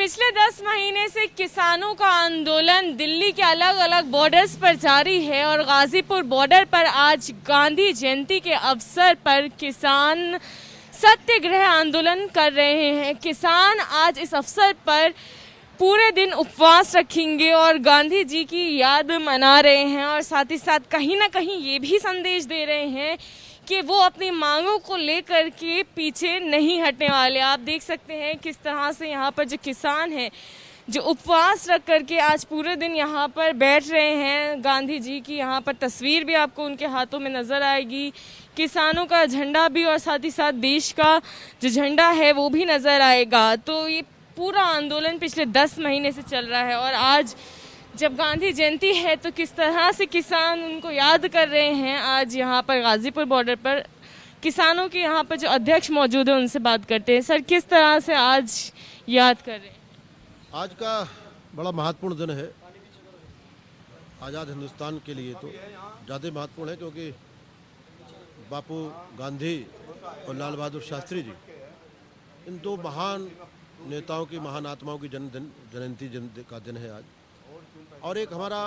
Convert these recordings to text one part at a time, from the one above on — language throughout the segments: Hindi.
पिछले 10 महीने से किसानों का आंदोलन दिल्ली के अलग अलग बॉर्डर्स पर जारी है और गाजीपुर बॉर्डर पर आज गांधी जयंती के अवसर पर किसान सत्याग्रह आंदोलन कर रहे हैं। किसान आज इस अवसर पर पूरे दिन उपवास रखेंगे और गांधी जी की याद मना रहे हैं और साथ ही साथ कहीं ना कहीं ये भी संदेश दे रहे हैं कि वो अपनी मांगों को लेकर के पीछे नहीं हटने वाले। आप देख सकते हैं किस तरह से यहाँ पर जो किसान हैं जो उपवास रख करके आज पूरे दिन यहाँ पर बैठ रहे हैं। गांधी जी की यहाँ पर तस्वीर भी आपको उनके हाथों में नजर आएगी, किसानों का झंडा भी और साथ ही साथ देश का जो झंडा है वो भी नजर आएगा। तो ये पूरा आंदोलन पिछले 10 महीने से चल रहा है और आज जब गांधी जयंती है तो किस तरह से किसान उनको याद कर रहे हैं। आज यहाँ पर गाजीपुर बॉर्डर पर किसानों के यहाँ पर जो अध्यक्ष मौजूद है उनसे बात करते हैं। सर, किस तरह से आज याद कर रहे हैं? आज का बड़ा महत्वपूर्ण दिन है आज़ाद हिंदुस्तान के लिए। तो ज़्यादा महत्वपूर्ण है क्योंकि बापू गांधी और लाल बहादुर शास्त्री जी, इन दो महान नेताओं की, महान आत्माओं की जयंती का दिन है आज। और एक हमारा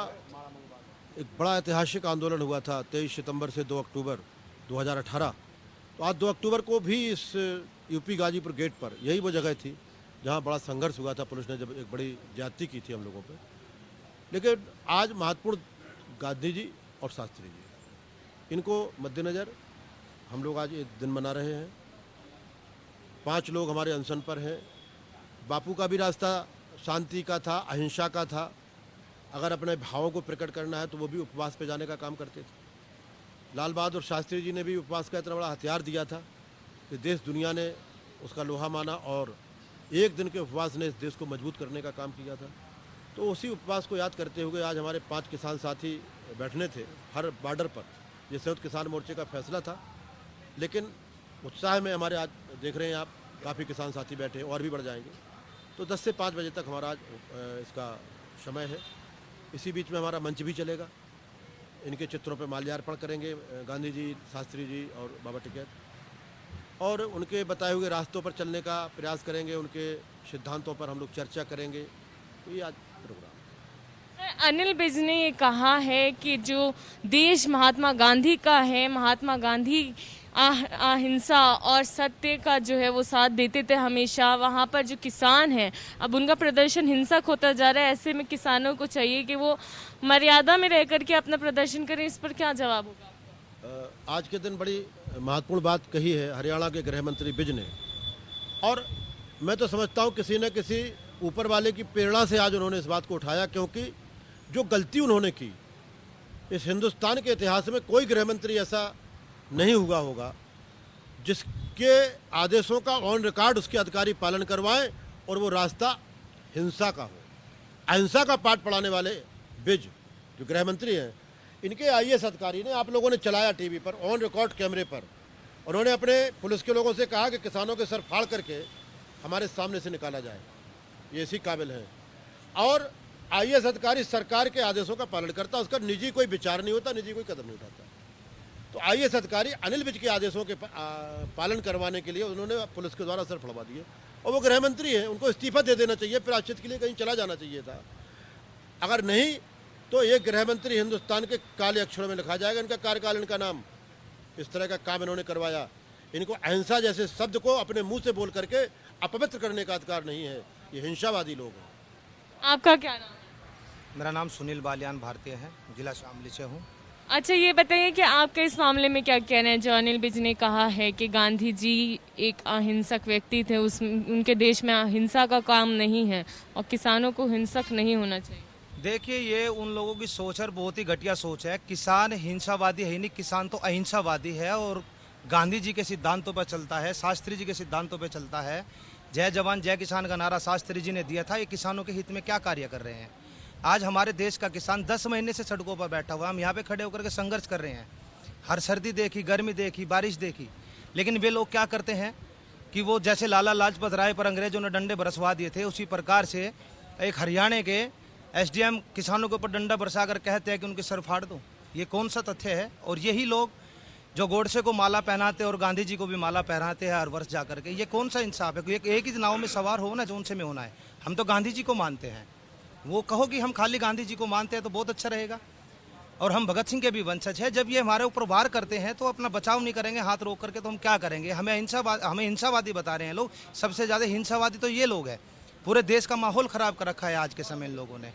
एक बड़ा ऐतिहासिक आंदोलन हुआ था 23 सितंबर से 2 अक्टूबर 2018। तो आज 2 अक्टूबर को भी इस यूपी गाजीपुर गेट पर यही वो जगह थी जहां बड़ा संघर्ष हुआ था। पुलिस ने जब एक बड़ी ज्यादती की थी हम लोगों पे। लेकिन आज महत्वपूर्ण गांधी जी और शास्त्री जी, इनको मद्देनज़र हम लोग आज ये दिन मना रहे हैं। 5 लोग हमारे अनशन पर हैं। बापू का भी रास्ता शांति का था, अहिंसा का था। अगर अपने भावों को प्रकट करना है तो वो भी उपवास पे जाने का काम करते थे। लाल बहादुर शास्त्री जी ने भी उपवास का इतना बड़ा हथियार दिया था कि देश दुनिया ने उसका लोहा माना और एक दिन के उपवास ने इस देश को मजबूत करने का काम किया था। तो उसी उपवास को याद करते हुए आज हमारे 5 किसान साथी बैठने थे हर बॉर्डर पर। ये संयुक्त किसान मोर्चे का फैसला था, लेकिन उत्साह में हमारे आज देख रहे हैं आप काफ़ी किसान साथी बैठे और भी बढ़ जाएंगे। तो 10 से 5 बजे तक हमारा आज इसका समय है। इसी बीच में हमारा मंच भी चलेगा। इनके चित्रों पर माल्यार्पण करेंगे गांधी जी, शास्त्री जी और बाबा टिकैत, और उनके बताए हुए रास्तों पर चलने का प्रयास करेंगे। उनके सिद्धांतों पर हम लोग चर्चा करेंगे। तो ये आज प्रोग्राम। अनिल विज ने ये कहा है कि जो देश महात्मा गांधी का है, महात्मा गांधी अहिंसा और सत्य का जो है वो साथ देते थे हमेशा। वहाँ पर जो किसान हैं अब उनका प्रदर्शन हिंसक होता जा रहा है। ऐसे में किसानों को चाहिए कि वो मर्यादा में रह करके अपना प्रदर्शन करें। इस पर क्या जवाब होगा? आज के दिन बड़ी महत्वपूर्ण बात कही है हरियाणा के गृह मंत्री विज ने, और मैं तो समझता हूँ किसी न किसी ऊपर वाले की प्रेरणा से आज उन्होंने इस बात को उठाया, क्योंकि जो गलती उन्होंने की इस हिंदुस्तान के इतिहास में कोई गृह मंत्री ऐसा नहीं हुआ होगा जिसके आदेशों का ऑन रिकॉर्ड उसके अधिकारी पालन करवाएं और वो रास्ता हिंसा का हो। अहिंसा का पाठ पढ़ाने वाले विज जो गृह मंत्री हैं, इनके IAS अधिकारी ने, आप लोगों ने चलाया टीवी पर ऑन रिकॉर्ड कैमरे पर, उन्होंने अपने पुलिस के लोगों से कहा कि किसानों के सर फाड़ करके हमारे सामने से निकाला जाए। ये इसी काबिल है। और IAS अधिकारी सरकार के आदेशों का पालन करता, उसका निजी कोई विचार नहीं होता, निजी कोई कदम नहीं उठाता। तो IAS अधिकारी अनिल विज के आदेशों के पालन करवाने के लिए उन्होंने पुलिस के द्वारा सर फड़वा दिए, और वो गृह मंत्री हैं, उनको इस्तीफा दे देना चाहिए, प्रायश्चित के लिए कहीं चला जाना चाहिए था। अगर नहीं तो ये गृह मंत्री हिंदुस्तान के काले अक्षरों में लिखा जाएगा। इनका कार्यकाल, इनका नाम। इस तरह का काम इन्होंने करवाया। इनको अहिंसा जैसे शब्द को अपने मुंह से बोल करके अपवित्र करने का अधिकार नहीं है। ये हिंसावादी लोग हैं। आपका क्या नाम है? मेरा नाम सुनील बालियान भारतीय है, जिला शामली से हूँ। अच्छा, ये बताइए कि आपके इस मामले में क्या कहना है? जो अनिल विज ने कहा है कि गांधी जी एक अहिंसक व्यक्ति थे, उनके देश में अहिंसा का काम नहीं है और किसानों को हिंसक नहीं होना चाहिए। देखिए, ये उन लोगों की सोच है, बहुत ही घटिया सोच है। किसान हिंसावादी है नहीं, किसान तो अहिंसावादी है और गांधी जी के सिद्धांतों पर चलता है, शास्त्री जी के सिद्धांतों पर चलता है। जय जवान जय किसान का नारा शास्त्री जी ने दिया था। ये किसानों के हित में क्या कार्य कर रहे हैं? आज हमारे देश का किसान 10 महीने से सड़कों पर बैठा हुआ है। हम यहाँ पे खड़े होकर के संघर्ष कर रहे हैं। हर सर्दी देखी, गर्मी देखी, बारिश देखी, लेकिन वे लोग क्या करते हैं कि वो जैसे लाला लाजपत राय पर अंग्रेजों ने डंडे बरसवा दिए थे, उसी प्रकार से एक हरियाणा के SDM किसानों के ऊपर डंडा बरसा कर कहते हैं कि उनके सर फाड़ दो। ये कौन सा तथ्य है? और यही लोग जो गोडसे को माला पहनाते और गांधी जी को भी माला पहनाते हैं हर वर्ष जाकर के। ये कौन सा इंसाफ है? एक ही नाव में सवार हो ना, जो उनसे में होना है। हम तो गांधी जी को मानते हैं, वो कहो कि हम खाली गांधी जी को मानते हैं तो बहुत अच्छा रहेगा। और हम भगत सिंह के भी वंशज हैं। जब ये हमारे ऊपर वार करते हैं तो अपना बचाव नहीं करेंगे हाथ रोक करके, तो हम क्या करेंगे? हमें हिंसावादी बता रहे हैं लोग। सबसे ज़्यादा हिंसावादी तो ये लोग हैं। पूरे देश का माहौल ख़राब कर रखा है आज के समय इन लोगों ने।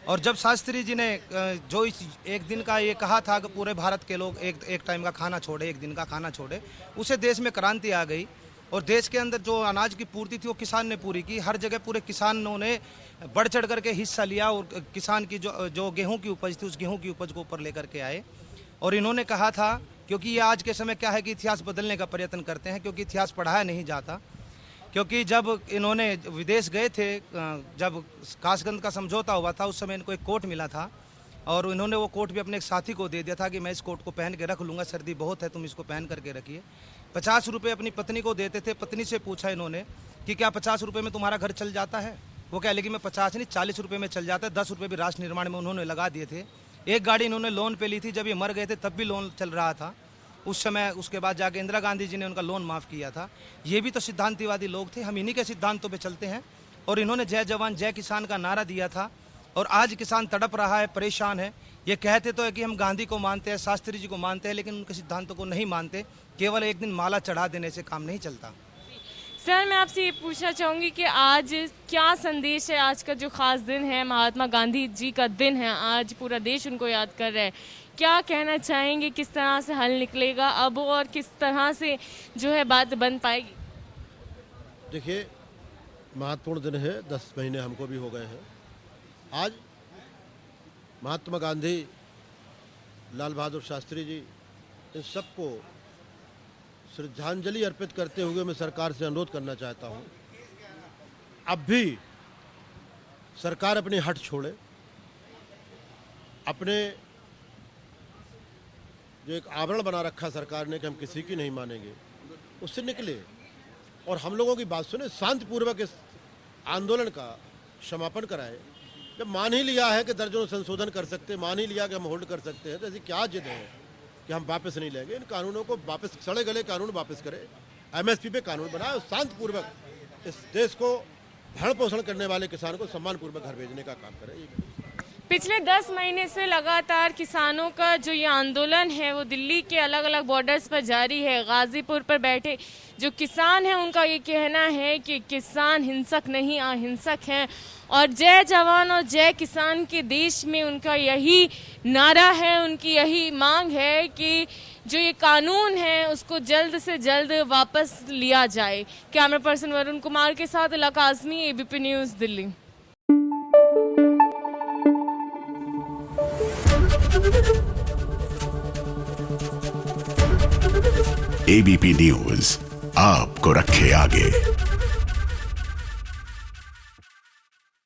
और जब शास्त्री जी ने जो इस एक दिन का ये कहा था कि पूरे भारत के लोग एक टाइम का खाना छोड़े, एक दिन का खाना छोड़े, उसे देश में क्रांति आ गई। और देश के अंदर जो अनाज की पूर्ति थी वो किसान ने पूरी की। हर जगह पूरे किसानों ने बढ़ चढ़ करके हिस्सा लिया और किसान की जो गेहूं की उपज थी उस गेहूं की उपज को ऊपर लेकर के आए। और इन्होंने कहा था, क्योंकि ये आज के समय क्या है कि इतिहास बदलने का प्रयत्न करते हैं, क्योंकि इतिहास पढ़ाया नहीं जाता। क्योंकि जब इन्होंने विदेश गए थे, जब कासगंज का समझौता हुआ था, उस समय इनको एक कोट मिला था और इन्होंने वो कोट भी अपने एक साथी को दे दिया था कि मैं इस कोट को पहन के रख लूँगा, सर्दी बहुत है, तुम इसको पहन करके रखिए। 50 रुपये अपनी पत्नी को देते थे। पत्नी से पूछा इन्होंने कि क्या 50 रुपये में तुम्हारा घर चल जाता है? वो कह लेगी मैं 50 नहीं 40 रुपये में चल जाता है। 10 रुपये भी राष्ट्र निर्माण में उन्होंने लगा दिए थे। एक गाड़ी इन्होंने लोन पे ली थी, जब ये मर गए थे तब भी लोन चल रहा था उस समय। उसके बाद जाके इंदिरा गांधी जी ने उनका लोन माफ़ किया था। ये भी तो सिद्धांतिवादी लोग थे। हम इन्हीं के सिद्धांतों पे चलते हैं। और इन्होंने जय जवान जय किसान का नारा दिया था और आज किसान तड़प रहा है, परेशान है। ये कहते तो है कि हम गांधी को मानते हैं, शास्त्री जी को मानते हैं, लेकिन उनके सिद्धांतों को नहीं मानते। केवल एक दिन माला चढ़ा देने से काम नहीं चलता। सर, मैं आपसे ये पूछना चाहूँगी कि आज क्या संदेश है? आज का जो खास दिन है, महात्मा गांधी जी का दिन है, आज पूरा देश उनको याद कर रहा है। क्या कहना चाहेंगे? किस तरह से हल निकलेगा अब और किस तरह से जो है बात बन पाएगी? देखिए, महत्वपूर्ण दिन है। 10 महीने हमको भी हो गए हैं। आज महात्मा गांधी, लाल बहादुर शास्त्री जी, इन सबको श्रद्धांजलि अर्पित करते हुए मैं सरकार से अनुरोध करना चाहता हूं, अब भी सरकार अपनी हट छोड़े, अपने जो एक आवरण बना रखा सरकार ने कि हम किसी की नहीं मानेंगे, उससे निकले और हम लोगों की बात सुने, शांतिपूर्वक इस आंदोलन का समापन कराए। जब मान ही लिया है कि दर्जनों संशोधन कर सकते हैं, मान ही लिया कि हम होल्ड कर सकते हैं, तो ऐसी क्या जिद है कि हम वापस नहीं लेंगे? इन कानूनों को वापस, सड़े गले कानून वापस करें, एमएसपी पे कानून बनाए और शांतिपूर्वक इस देश को भरण पोषण करने वाले किसान को सम्मानपूर्वक घर भेजने का काम करें। पिछले 10 महीने से लगातार किसानों का जो ये आंदोलन है वो दिल्ली के अलग अलग बॉर्डर्स पर जारी है। गाजीपुर पर बैठे जो किसान हैं उनका ये कहना है कि किसान हिंसक नहीं अहिंसक हैं और जय जवान और जय किसान के देश में उनका यही नारा है, उनकी यही मांग है कि जो ये कानून है उसको जल्द से जल्द वापस लिया जाए। कैमरा पर्सन वरुण कुमार के साथ इलाक Azmi, ABP news, Delhi. ABP news आपको रखे आगे।